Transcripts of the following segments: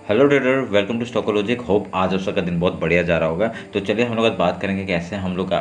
Hello trader, welcome to Stockologic. Hope आज आप सबका दिन बहुत बढ़िया जा रहा होगा। तो चलिए हम लोग आज बात करेंगे कैसे हम लोग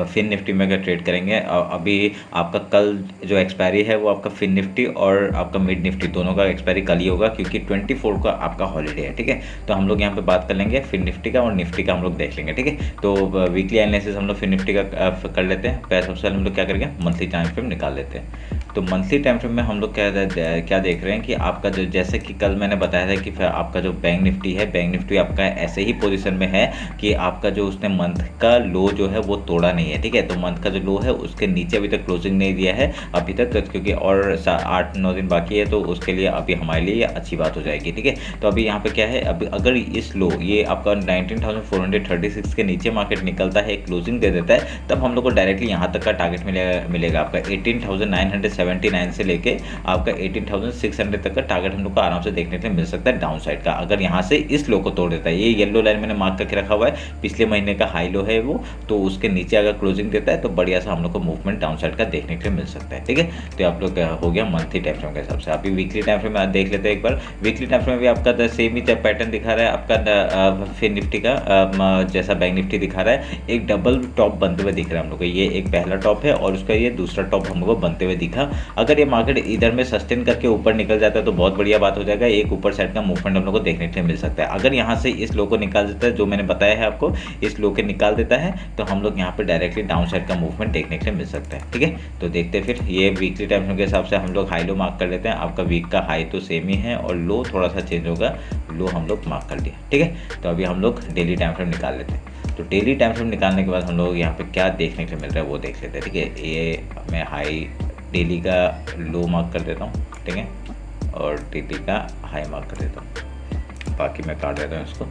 फिन निफ्टी में अगर ट्रेड करेंगे। अभी आपका कल जो एक्सपायरी है वो आपका फिन निफ्टी और आपका मिड निफ्टी दोनों का एक्सपायरी कल ही होगा, क्योंकि 24 का आपका हॉलीडे है। ठीक है, तो हम लोग यहाँ पे बात कर लेंगे फिन निफ्टी का और निफ्टी का हम लोग देख लेंगे। ठीक है, तो वीकली एनालिसिस हम लोग फिन निफ्टी का कर लेते हैं। पहले सबसे पहले हम लोग क्या करेंगे, मंथली टाइम फ्रेम निकाल लेते हैं। तो मंथली टाइम फ्रेम में हम लोग क्या देख रहे हैं कि आपका जो, जैसे कि कल मैंने बताया था कि आपका जो बैंक निफ्टी है, बैंक निफ्टी आपका ऐसे ही पोजीशन में है कि आपका जो उसने मंथ का लो जो है वो तोड़ा नहीं है। ठीक है, तो मंथ का जो लो है उसके नीचे अभी तक क्लोजिंग नहीं दिया है अभी तक, क्योंकि और 8-9 दिन बाकी है, तो उसके लिए अभी हमारे लिए अच्छी बात हो जाएगी। ठीक है, तो अभी यहाँ पे क्या है, अभी अगर इस लो ये आपका 19,436 के नीचे मार्केट निकलता है, क्लोजिंग दे देता है, तब हम लोग को डायरेक्टली यहाँ तक का टारगेट मिलेगा आपका 18,979 से लेके आपका 18,600 तक का टारगेट हम लोग को आराम से देखने के लिए मिल सकता है डाउन साइड का, अगर यहाँ से इस लो को तोड़ देता है। ये येलो लाइन मैंने मार्क करके रखा हुआ है, पिछले महीने का हाई लो है वो, तो उसके नीचे अगर क्लोजिंग देता है तो बढ़िया सा हम लोग को मूवमेंट डाउन साइड का देखने के लिए मिल सकता है। ठीक है, तो आप लोग हो गया मंथली टाइम फ्रेम के हिसाब से। अभी वीकली टाइम फ्रेम में देख लेते हैं एक बार। वीकली टाइम फ्रेम में भी आपका सेम ही पैटर्न दिखा रहा है आपका फिन निफ्टी का, जैसा बैंक निफ्टी दिखा रहा है। एक डबल टॉप बनते हुए दिख रहा है हम लोग को, ये एक पहला टॉप है और उसका ये दूसरा टॉप हम लोग को बनते हुए दिखा। अगर ये मार्केट इधर में सस्टेन करके ऊपर निकल जाता है तो बहुत बढ़िया बात हो जाएगा, एक ऊपर साइड का मूवमेंट हम लोग को देखने के लिए मिल सकता है। अगर यहाँ से इस लो को निकाल देता है, जो मैंने बताया है आपको, इस लो के निकाल देता है, तो हम लोग यहाँ पे डायरेक्टली डाउन साइड का मूवमेंट देखने के लिए मिल सकता है। ठीक है, तो देखते हैं फिर। ये वीकली टाइम फ्रेम के हिसाब से हम लोग हाई लो मार्क कर लेते हैं। आपका वीक का हाई तो सेम ही है और लो थोड़ा सा चेंज होगा, लो हम लोग मार्क कर लिया। ठीक है, तो अभी हम लोग डेली टाइम फ्रेम निकाल लेते हैं। तो डेली टाइम फ्रेम निकालने के बाद हम लोग यहाँ पे क्या देखने के लिए मिल रहा है वो देख लेते हैं। ठीक है, ये मैं हाई डेली का लो मार्क कर देता हूँ। ठीक है, और डेली का हाई मार्क कर देता हूँ, बाकी मैं काट देता हूँ इसको।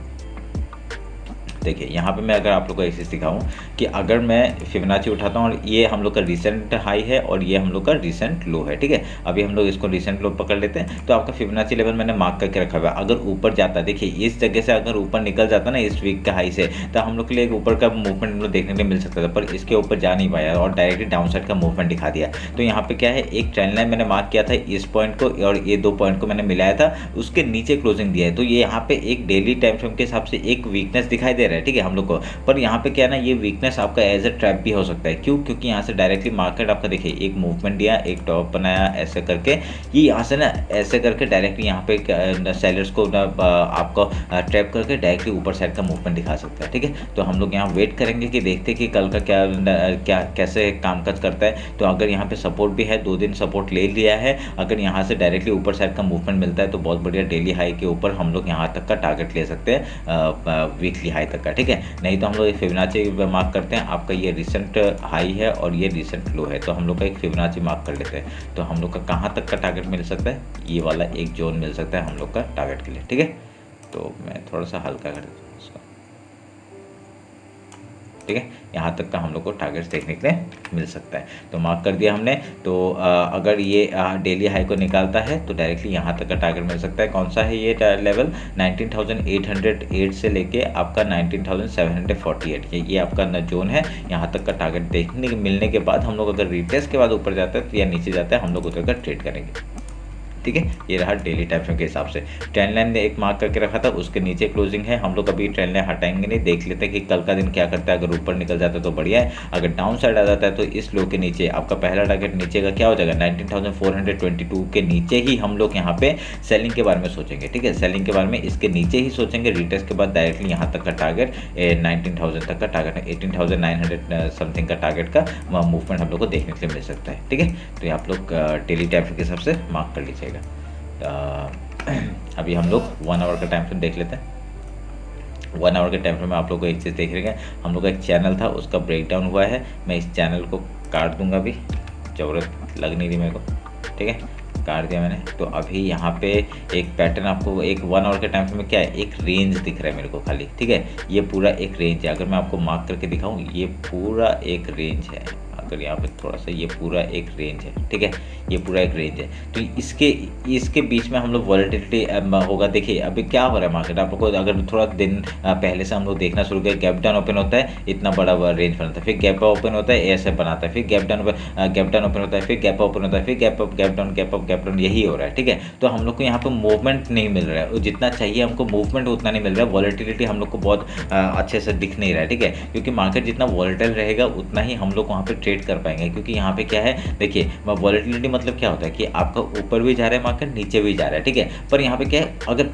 देखिए यहाँ पे मैं अगर आप लोग को एक चीज़ दिखाऊँ कि अगर मैं फिबोनाची उठाता हूँ और ये हम लोग का रिसेंट हाई है और ये हम लोग का रिसेंट लो है। ठीक है, अभी हम लोग इसको रिसेंट लो पकड़ लेते हैं। तो आपका फिबोनाची लेवल मैंने मार्क करके रखा हुआ है। अगर ऊपर जाता है, देखिए इस जगह से अगर ऊपर निकल जाता ना इस वीक का हाई से, तो हम लोग के लिए एक ऊपर का मूवमेंट हम लोग देखने के लिए मिल सकता था, पर इसके ऊपर जा नहीं पाया और डायरेक्टली डाउन साइड का मूवमेंट दिखा दिया। तो यहाँ पे क्या है, एक ट्रेंड लाइन मैंने मार्क किया था, इस पॉइंट को और ये 2 पॉइंट को मैंने मिलाया था, उसके नीचे क्लोजिंग दिया है। तो ये यहाँ पे एक डेली टाइम फ्रेम के हिसाब से एक वीकनेस दिखाई दे रहा है। ठीक है, हम लोग को, पर यहाँ पे क्या है ना, ये वीकनेस आपका एज अ ट्रैप भी हो सकता है। क्यों? क्योंकि यहाँ से डायरेक्टली मार्केट आपका देखिए एक मूवमेंट दिया, एक टॉप बनाया ऐसे करके, ये यहाँ से ना ऐसे करके डायरेक्टली यहाँ पे सेलर्स को ना आपको ट्रैप करके डायरेक्टली ऊपर साइड का मूवमेंट दिखा सकता है। ठीक है, तो हम लोग यहाँ वेट करेंगे कि देखते हैं कि कल का क्या कैसे कामकाज करता है। तो अगर यहाँ पे सपोर्ट भी है, 2 दिन सपोर्ट ले लिया है, अगर यहाँ से डायरेक्टली ऊपर साइड का मूवमेंट मिलता है तो बहुत बढ़िया डेली हाई के ऊपर हम लोग यहाँ तक का टारगेट ले सकते हैं, वीकली हाई तक का। ठीक है, नहीं तो हम लोग फिबोनाची मार्क करते हैं। आपका ये रिसेंट हाई है और ये रिसेंट लो है, तो हम लोग का एक फिबोनाची मार्क कर लेते हैं। तो हम लोग का कहाँ तक का टारगेट मिल सकता है, ये वाला एक जोन मिल सकता है हम लोग का टारगेट के लिए। ठीक है, तो मैं थोड़ा सा हल्का कर देता हूँ इसको। ठीक है, यहाँ तक का हम लोग को टारगेट्स देखने के लिए मिल सकता है, तो मार्क कर दिया हमने। तो अगर ये डेली हाई को निकालता है तो डायरेक्टली यहाँ तक का टारगेट मिल सकता है। कौन सा है ये लेवल, 19,808 से लेके आपका 19,748, ये आपका जोन है। यहाँ तक का टारगेट देखने मिलने के बाद हम लोग अगर रिटेस्ट के बाद ऊपर जाता है या नीचे जाता है, हम लोग उधर का ट्रेड करेंगे। ठीक है, ये रहा डेली टाइम फ्रेम के हिसाब से। ट्रेंड लाइन ने एक मार्क करके रखा था, उसके नीचे क्लोजिंग है। हम लोग अभी ट्रेंड लाइन हटाएंगे नहीं, देख लेते हैं कि कल का दिन क्या करता है। अगर ऊपर निकल जाता है तो बढ़िया है, अगर डाउन साइड आ जाता है तो इस लो के नीचे आपका पहला टारगेट नीचे का क्या हो जाएगा, 19,422 के नीचे ही हम लोग यहाँ पे सेलिंग के बारे में सोचेंगे। ठीक है, सेलिंग के बारे में इसके नीचे ही सोचेंगे। रिटेस्ट के बाद डायरेक्टली यहाँ तक का टारगेट 19,000 तक का टारगेट, 18,900 समथिंग का टारगेट का मूवमेंट हम लोग को देखने के लिए मिल सकता है। ठीक है, तो ये आप लोग डेली टाइम फ्रेम के हिसाब से मार्क कर लीजिएगा। अभी हम लोग 1 आवर का टाइम फ्रेम देख लेते हैं। 1 आवर के टाइम फ्रेम में आप लोग को एक चीज़ देख रहे हैं, हम लोग का एक चैनल था उसका ब्रेक डाउन हुआ है। मैं इस चैनल को काट दूंगा, अभी ज़रूरत लग नहीं रही मेरे को। ठीक है, काट दिया मैंने। तो अभी यहाँ पे एक पैटर्न आपको एक 1 आवर के टाइम फ्रेम में क्या है, एक रेंज दिख रहा है मेरे को खाली। ठीक है, ये पूरा एक रेंज है। अगर मैं आपको मार्क करके दिखाऊँ, ये पूरा एक रेंज है। अगर यहाँ पे थोड़ा सा, ये पूरा एक रेंज है। ठीक है, ये पूरा एक रेंज है। तो इसके इसके बीच में हम लोग वॉलेटिलिटी होगा। देखिए अभी क्या हो रहा है मार्केट, आप लोग को अगर थोड़ा दिन पहले से हम लोग देखना शुरू करें, गैप डाउन ओपन होता है, इतना बड़ा रेंज बनाता है, फिर गैप ओपन होता है, ऐसे बनाता है, फिर गैप डाउन ओपन होता है, फिर गैप ओपन होता है, फिर gap up gap down gap up gap down, यही हो रहा है। ठीक है, तो हम लोग को यहाँ पे मूवमेंट नहीं मिल रहा है, जितना चाहिए हमको मूवमेंट उतना नहीं मिल रहा है। वॉलेटिलिटी हम लोग को बहुत अच्छे से दिख नहीं रहा है। ठीक है, क्योंकि मार्केट जितना वॉलेटाइल रहेगा उतना ही हम लोग वहाँ पे ट्रेड कर पाएंगे। क्योंकि यहाँ पे क्या है, देखिए वॉलेटिलिटी मतलब क्या होता है कि आपका ऊपर भी जा रहा है मार्केट, नीचे भी जा रहा है। ठीक है, पर यहाँ पे क्या है, अगर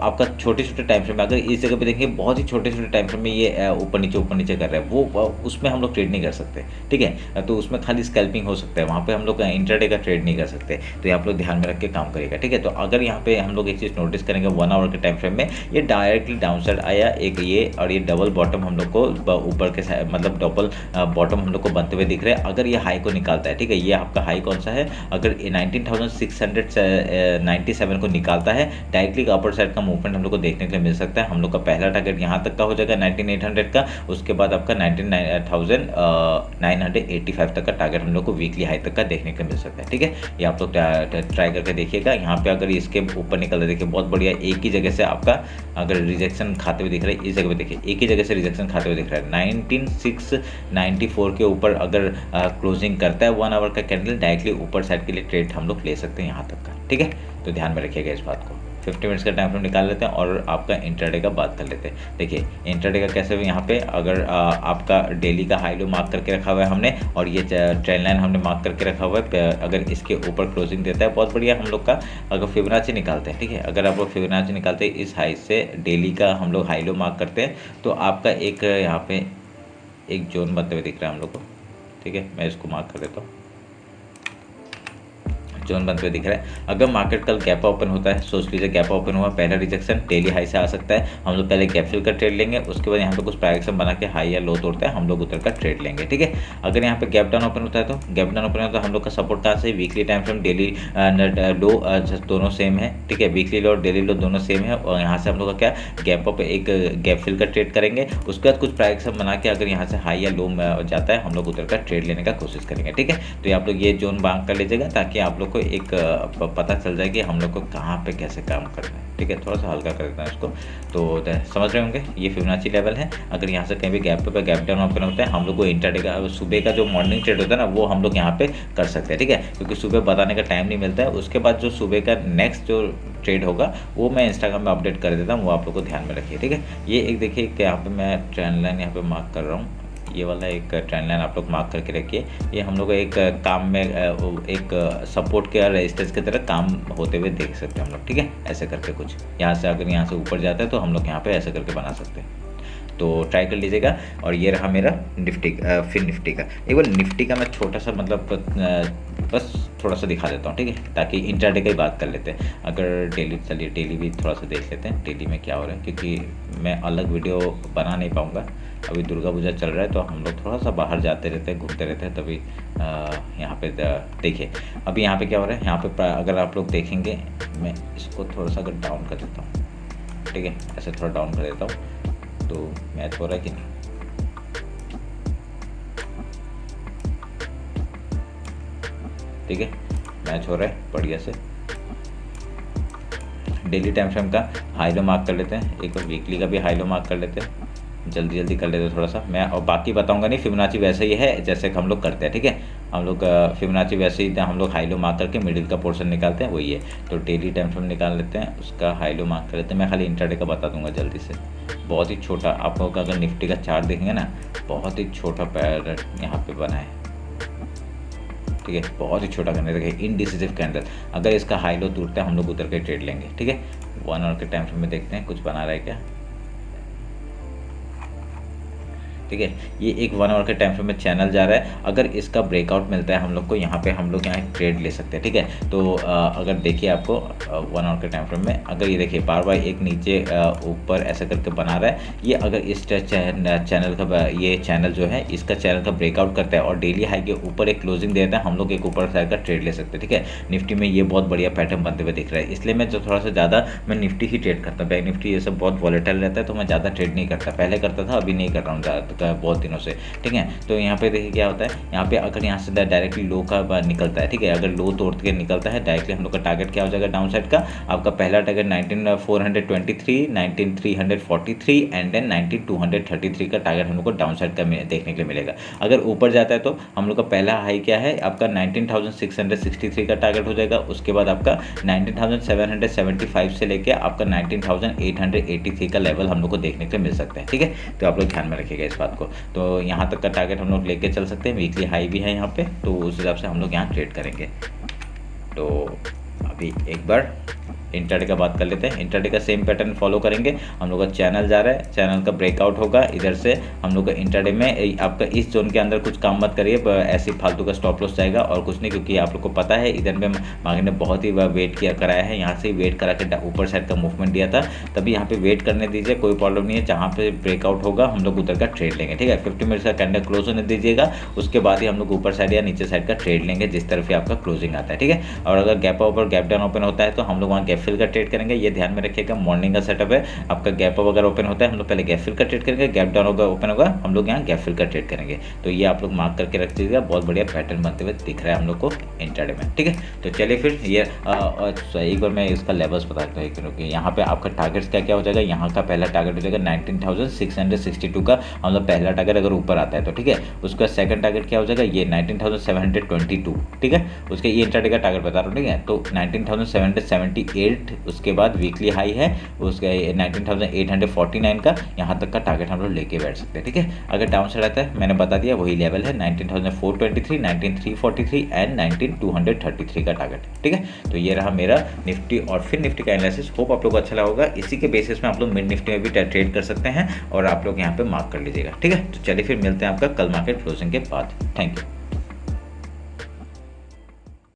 आपका छोटे छोटे टाइम फ्रेम में, अगर इस जगह पे देखेंगे बहुत ही छोटे छोटे टाइम फ्रेम में ये ऊपर नीचे कर रहा है, वो उसमें हम लोग ट्रेड नहीं कर सकते। ठीक है, तो उसमें खाली स्कैल्पिंग हो सकता है, वहाँ पे हम लोग इंट्राडे का ट्रेड नहीं कर सकते। तो ये आप लोग ध्यान में रख के काम करिएगा। ठीक है, तो अगर यहाँ पे हम लोग एक चीज़ नोटिस करेंगे 1 आवर के टाइम फ्रेम में, ये डायरेक्टली डाउन साइड आया एक ये, और ये डबल बॉटम हम लोग को ऊपर के मतलब डबल बॉटम हम लोग को बनते हुए दिख रहा है। अगर ये हाई को निकालता है, ठीक है, ये आपका हाई कौन सा है, अगर 19,697 को निकालता है, डायरेक्टली अपर साइड का मूवमेंट हम लोग को देखने के लिए मिल सकता है। हम लोग का पहला टारगेट यहाँ तक का हो जाएगा 19,800 का, उसके बाद आपका 19,985 तक का टारगेट हम लोग को वीकली हाई तक का देखने को मिल सकता है। ठीक है, ये आप लोग ट्राई करके देखिएगा। यहाँ पे अगर इसके ऊपर निकल रहा है, देखिए बहुत बढ़िया, एक ही जगह से आपका अगर रिजेक्शन खाते हुए दिख रहा है, इस जगह पे देखिए एक ही जगह से रिजेक्शन खाते हुए दिख रहा है। 19,694 के ऊपर अगर क्लोजिंग करता है 1 आवर का कैंडल, डायरेक्टली ऊपर साइड के लिए ट्रेड हम लोग ले सकते हैं यहाँ तक का। ठीक है, तो ध्यान में रखिएगा इस बात को। 50 मिनट्स का टाइम फ्रेम निकाल लेते हैं और आपका इंट्राडे का बात कर लेते हैं। देखिए इंट्राडे का कैसे हुआ, यहाँ पे अगर आपका डेली का हाई लो मार्क करके रखा हुआ है हमने, और ये ट्रेंड लाइन हमने मार्क करके रखा हुआ है। अगर इसके ऊपर क्लोजिंग देता है, बहुत बढ़िया हम लोग का। अगर फिबोनाची निकालते हैं, ठीक है, अगर आप लोग फिबोनाची निकालते हैं, इस हाई से डेली का हम लोग हाई लो मार्क करते हैं, तो आपका एक यहाँ पे एक जोन बनते हुए दिख रहा है हम लोग को। ठीक है, मैं इसको मार्क कर देता हूँ, जोन बनते हुए दिख रहा है। अगर मार्केट कल गैप ओपन होता है, सोच लीजिए गैप ओपन हुआ, पहला रिजेक्शन डेली हाई से आ सकता है, हम लोग पहले गैप फिल का ट्रेड लेंगे, उसके बाद यहाँ पे कुछ प्राइस बना के हाई या लो तोड़ता है, हम लोग उतर का ट्रेड लेंगे। ठीक है, अगर यहाँ पे गैप डाउन ओपन होता है, तो गैप डाउन ओपन होता है, हम लोग का सपोर्ट कहाँ से, वीकली टाइम फ्रेम, डेली लो दोनों सेम है। ठीक है, वीकली लो और डेली लो दोनों सेम है, और यहाँ से हम लोग का क्या गैप अप, एक गैप फिल का ट्रेड करेंगे, उसके बाद कुछ प्राइस बना के अगर यहाँ से हाई या लो जाता है, हम लोग उतर का ट्रेड लेने का कोशिश करेंगे। ठीक है, तो ये आप लोग ये जोन मार्क कर लीजिएगा, ताकि आप लोग को एक पता चल जाए कि हम लोग को कहाँ पे कैसे काम करना है। ठीक है, थोड़ा सा हल्का कर देता है इसको, तो समझ रहे होंगे। ये फिबोनाची लेवल है, अगर यहाँ से कहीं भी गैप पे गैप डाउन ओपन होता है, हम लोग को इंट्राडे का सुबह का जो मॉर्निंग ट्रेड होता है ना, वो हम लोग यहाँ पे कर सकते हैं। ठीक है, क्योंकि सुबह बताने का टाइम नहीं मिलता है। उसके बाद जो सुबह का नेक्स्ट जो ट्रेड होगा, वो मैं इंस्टाग्राम में अपडेट कर देता हूँ, वो आप लोग को ध्यान में रखिए। ठीक है, ये एक देखिए कि यहाँ पे मैं ट्रेंड लाइन यहाँ पे मार्क कर रहा हूँ, ये वाला एक ट्रेंड लाइन आप लोग मार्क करके रखिए। ये हम लोग एक काम में एक सपोर्ट के और रेजिस्टेंस की तरह काम होते हुए देख सकते हैं हम लोग। ठीक है, ऐसे करके कुछ यहाँ से अगर यहाँ से ऊपर जाता है, तो हम लोग यहाँ पे ऐसे करके बना सकते हैं। तो ट्राई कर लीजिएगा। और ये रहा मेरा निफ्टी फिर निफ्टी का। एक बार निफ्टी का मैं छोटा सा मतलब बस थोड़ा सा दिखा देता हूँ, ठीक है, ताकि इंट्राडे की बात कर लेते हैं। अगर डेली, चलिए डेली भी थोड़ा सा देख लेते हैं, डेली में क्या हो रहा है, क्योंकि मैं अलग वीडियो बना नहीं पाऊँगा। अभी दुर्गा पूजा चल रहा है, तो हम लोग थोड़ा सा बाहर जाते रहते हैं, घूमते रहते हैं, तभी यहाँ पे देखिए अभी यहाँ पे क्या हो रहा है। यहाँ पे अगर आप लोग देखेंगे, मैं इसको थोड़ा सा अगर डाउन कर देता हूँ, ठीक है, ऐसे थोड़ा डाउन कर देता हूँ, तो मैच हो रहा है कि नहीं। ठीक है, मैच हो रहा है बढ़िया से। डेली टाइम फ्रेम का हाई लो मार्क कर लेते हैं, एक बार वीकली का भी हाई लो मार्क कर लेते हैं, जल्दी जल्दी कर लेते हैं थोड़ा सा। मैं और बाकी बताऊंगा नहीं, फिबोनाची वैसे ही है जैसे हम लोग करते हैं। ठीक है, हम लोग फिबोनाची वैसे ही हम लोग हाई लो मार्क करके मिडिल का पोर्शन निकालते हैं, वही है। तो डेली टाइम फ्रेम निकाल लेते हैं, उसका हाई लो मार्क कर लेते हैं। मैं खाली इंट्राडे का बता दूंगा जल्दी से। बहुत ही छोटा, आप लोग अगर निफ्टी का चार्ट देखेंगे ना, बहुत ही छोटा पैर यहाँ पे बना है। ठीक है, बहुत ही छोटा कैंडल, देखिए इनडिसिसिव कैंडल। अगर इसका हाई लो टूटता है, हम लोग उतर के ट्रेड लेंगे। ठीक है, 1 आवर के टाइम फ्रेम में देखते हैं कुछ बना रहा है क्या। ठीक है, ये एक 1 आवर के टाइम फ्रेम में चैनल जा रहा है। अगर इसका ब्रेकआउट मिलता है हम लोग को, यहाँ पे हम लोग यहाँ ट्रेड ले सकते हैं। ठीक है, तो अगर देखिए आपको 1 आवर के टाइम फ्रेम में, अगर ये देखिए बार बार एक नीचे ऊपर ऐसे करके बना रहा है, ये अगर इस चैनल का, ये चैनल जो है इसका चैनल का ब्रेकआउट करता है और डेली हाई के ऊपर एक क्लोजिंग देता है, हम लोग एक ऊपर साइड का ट्रेड ले सकते हैं। ठीक है, निफ्टी में ये बहुत बढ़िया पैटर्न बनते हुए दिख रहा है, इसलिए मैं जो थोड़ा सा ज़्यादा मैं निफ्टी ही ट्रेड करता हूँ। बैंक निफ्टी ये सब बहुत वॉलेटाइल रहता है, तो मैं ज़्यादा ट्रेड नहीं करता। पहले करता था, अभी नहीं कर रहा हूँ ज़्यादा बहुत दिनों से, ठीक है। तो यहाँ पे देखिए क्या होता है, यहाँ पे अगर यहाँ से डायरेक्टली लो का निकलता है, ठीक है, अगर लो तोड़ के निकलता है डायरेक्टली हम लोग का टारगेट क्या हो जाएगा डाउन साइड का, आपका पहला टारगेट 19423, 19343 एंड देन 19233 का टारगेट हम लोग को डाउन साइड का देखने के लिए मिलेगा। अगर ऊपर जाता है तो हम लोग का पहला हाई क्या है, आपका 19663 का टारगेट हो जाएगा। उसके बाद आपका 19775 से लेके आपका 19883 का लेवल हम लोग को देखने के लिए मिल सकता है, ठीक है। तो आप लोग ध्यान में रखिएगा इस बात को। तो यहाँ तक का टारगेट हम लोग लेके चल सकते हैं, वीकली हाई भी है यहाँ पे, तो उस हिसाब से हम लोग यहाँ ट्रेड करेंगे। तो अभी एक बार इंट्राडे का बात कर लेते हैं। इंट्राडे का सेम पैटर्न फॉलो करेंगे। हम लोग का चैनल जा रहा है, चैनल का ब्रेकआउट होगा, इधर से हम लोग का इंट्राडे में आपका इस जोन के अंदर कुछ काम मत करिए, ऐसे फालतू का स्टॉप लॉस जाएगा और कुछ नहीं, क्योंकि आप लोग को पता है इधर में मार्केट ने बहुत ही वेट किया कराया है, यहाँ से वेट करा के ऊपर साइड का मूवमेंट दिया था, तभी यहाँ पे वेट करने दीजिए, कोई प्रॉब्लम नहीं है। जहाँ पे ब्रेकआउट होगा हम लोग उधर का ट्रेड लेंगे, ठीक है। 50 मिनट्स का कैंडल क्लोज होने दीजिएगा, उसके बाद ही हम लोग ऊपर साइड या नीचे साइड का ट्रेड लेंगे, जिस तरफ ही आपका क्लोजिंग आता है, ठीक है। और अगर गैप अप और गैप डाउन ओपन होता है तो हम लोग वहाँ गैप फिल का ट्रेड करेंगे, ये ध्यान में रखिएगा। मॉर्निंग का सेटअप है, आपका गैप अप अगर ओपन होता है हम लोग पहले गैप फिल का ट्रेड करेंगे, गैप डाउन होगा ओपन होगा हम लोग यहाँ गैप फिल का ट्रेड करेंगे। तो ये आप लोग मार्क करके रख दीजिएगा, बहुत बढ़िया पैटर्न बनते हुए दिख रहा है हम लोग को इंट्राडे में, ठीक है। तो चलिए फिर ये एक बार मैं इसका लेवल्स बताता हूँ, क्योंकि यहाँ पे आपका टारगेट्स क्या हो जाएगा। यहाँ का पहला टारगेट हो जाएगा 19662 का, हम लोग पहला टारगेट अगर ऊपर आता है तो, ठीक है। उसका सेकंड टारगेट क्या हो जाएगा, ये 19722, ठीक है। उसके ये इंट्राडे का टारगेट बता रहा हूँ, ठीक है। तो 19778, उसके बाद वीकली हाई है उसका 19849 का, यहाँ तक का टारगेट हम लोग लेके बैठ सकते हैं, ठीक है। अगर डाउन साइड आता है मैंने बता दिया वही लेवल है 19423, 19343 एंड 19233 का टारगेट, ठीक है। तो ये रहा मेरा निफ्टी और फिर निफ्टी का एनालिसिस। होप आप लोग को अच्छा लगा होगा। इसी के बेसिस में आप लोग मिड निफ्टी में भी ट्रेड कर सकते हैं और आप लोग यहाँ पे मार्क कर लीजिएगा, ठीक है। तो चलिए फिर मिलते हैं आपका कल मार्केट क्लोजिंग के बाद। Thank you.